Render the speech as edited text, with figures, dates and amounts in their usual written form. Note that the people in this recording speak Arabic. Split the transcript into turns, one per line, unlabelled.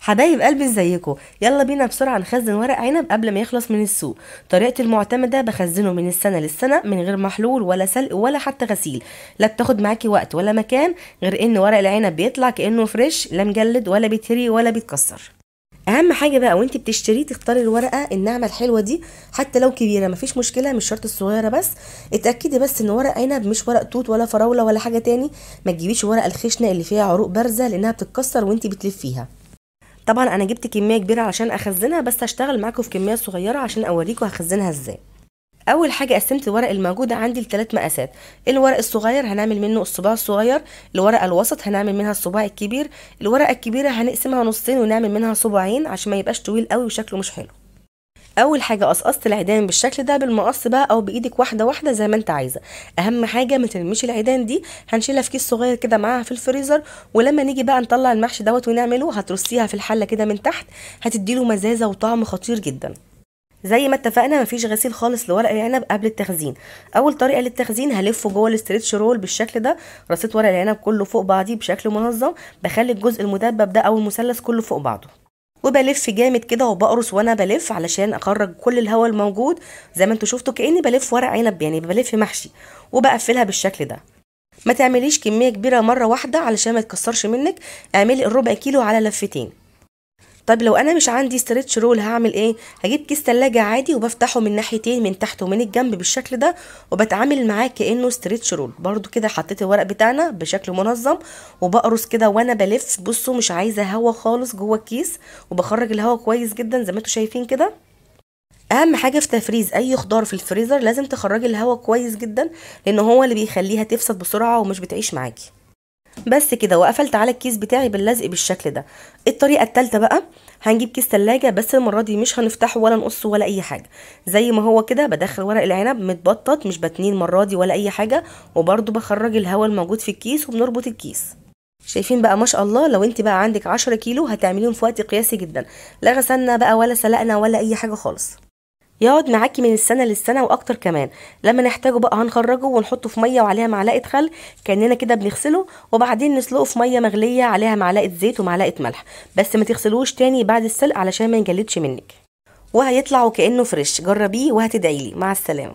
حبايب قلبي ازيكم؟ يلا بينا بسرعه نخزن ورق عنب قبل ما يخلص من السوق. طريقتي المعتمده بخزنه من السنه للسنه من غير محلول ولا سلق ولا حتى غسيل. لا بتاخد معاكي وقت ولا مكان، غير ان ورق العنب بيطلع كانه فريش، لا مجلد ولا بيتهري ولا بيتكسر. اهم حاجه بقى وانت بتشتريه تختاري الورقه الناعمه الحلوه دي، حتى لو كبيره مفيش مشكله، مش شرط الصغيره بس. اتاكدي بس ان ورق عنب مش ورق توت ولا فراوله ولا حاجه تاني. ما تجيبيش ورقه الخشنه اللي فيها عروق بارزه لانها بتتكسر وانت بتلفيها. طبعا انا جبت كميه كبيره علشان اخزنها، بس هشتغل معاكم في كميه صغيره عشان اوريكم هخزنها ازاي. اول حاجه قسمت الورق الموجوده عندي لثلاث مقاسات. الورق الصغير هنعمل منه الصباع الصغير، الورقه الوسط هنعمل منها الصباع الكبير، الورقه الكبيره هنقسمها نصين ونعمل منها صباعين عشان ما يبقاش طويل قوي وشكله مش حلو. اول حاجه قصقصت العيدان بالشكل ده بالمقص بقى او بايدك واحده واحده زي ما انت عايزه. اهم حاجه ما ترميش العيدان دي، هنشيلها في كيس صغير كده معاها في الفريزر، ولما نيجي بقى نطلع المحشي دوت ونعمله هترصيها في الحله كده من تحت، هتديله مزازه وطعم خطير جدا. زي ما اتفقنا مفيش غسيل خالص لورق العنب قبل التخزين. اول طريقه للتخزين هلفه جوه الاسترتش رول بالشكل ده. رصيت ورق العنب كله فوق بعضيه بشكل منظم، بخلي الجزء المدبب ده او المثلث كله فوق بعضه، وبلف جامد كده وبقرص وانا بلف علشان اخرج كل الهواء الموجود. زي ما انتوا شفتوا كاني بلف ورق عنب، يعني بلف محشي، وبقفلها بالشكل ده. ما تعمليش كميه كبيره مره واحده علشان ما يتكسرش منك، اعملي الربع كيلو على لفتين. طيب لو انا مش عندي ستريتش رول هعمل ايه؟ هجيب كيس تلاجة عادي وبفتحه من ناحيتين، من تحت ومن الجنب بالشكل ده، وبتعامل معاه كانه ستريتش رول. برضو كده حطيت الورق بتاعنا بشكل منظم وبقرص كده وانا بلف. بصوا مش عايزه هوا خالص جوه الكيس، وبخرج الهوا كويس جدا زي ما انتوا شايفين كده. اهم حاجه في تفريز اي خضار في الفريزر لازم تخرجي الهوا كويس جدا، لان هو اللي بيخليها تفسد بسرعه ومش بتعيش معاكي. بس كده، وقفلت على الكيس بتاعي باللزق بالشكل ده. الطريقه الثالثه بقى هنجيب كيس تلاجة، بس المره دي مش هنفتحه ولا نقصه ولا اي حاجه، زي ما هو كده بدخل ورق العنب متبطط، مش بتنين المره دي ولا اي حاجه، وبرده بخرج الهواء الموجود في الكيس وبنربط الكيس. شايفين بقى ما شاء الله؟ لو انت بقى عندك 10 كيلو هتعمليهم في وقت قياسي جدا، لا غسلنا بقى ولا سلقنا ولا اي حاجه خالص. يقعد معاكي من السنه للسنه واكتر كمان. لما نحتاجه بقى هنخرجه ونحطه في ميه وعليها معلقه خل كاننا كده بنغسله، وبعدين نسلقه في ميه مغليه عليها معلقه زيت ومعلقه ملح، بس ما تغسلوش تاني بعد السلق علشان ما ينجلدش منك، وهيطلع كانه فريش. جربيه وهتدعيلي. مع السلامه.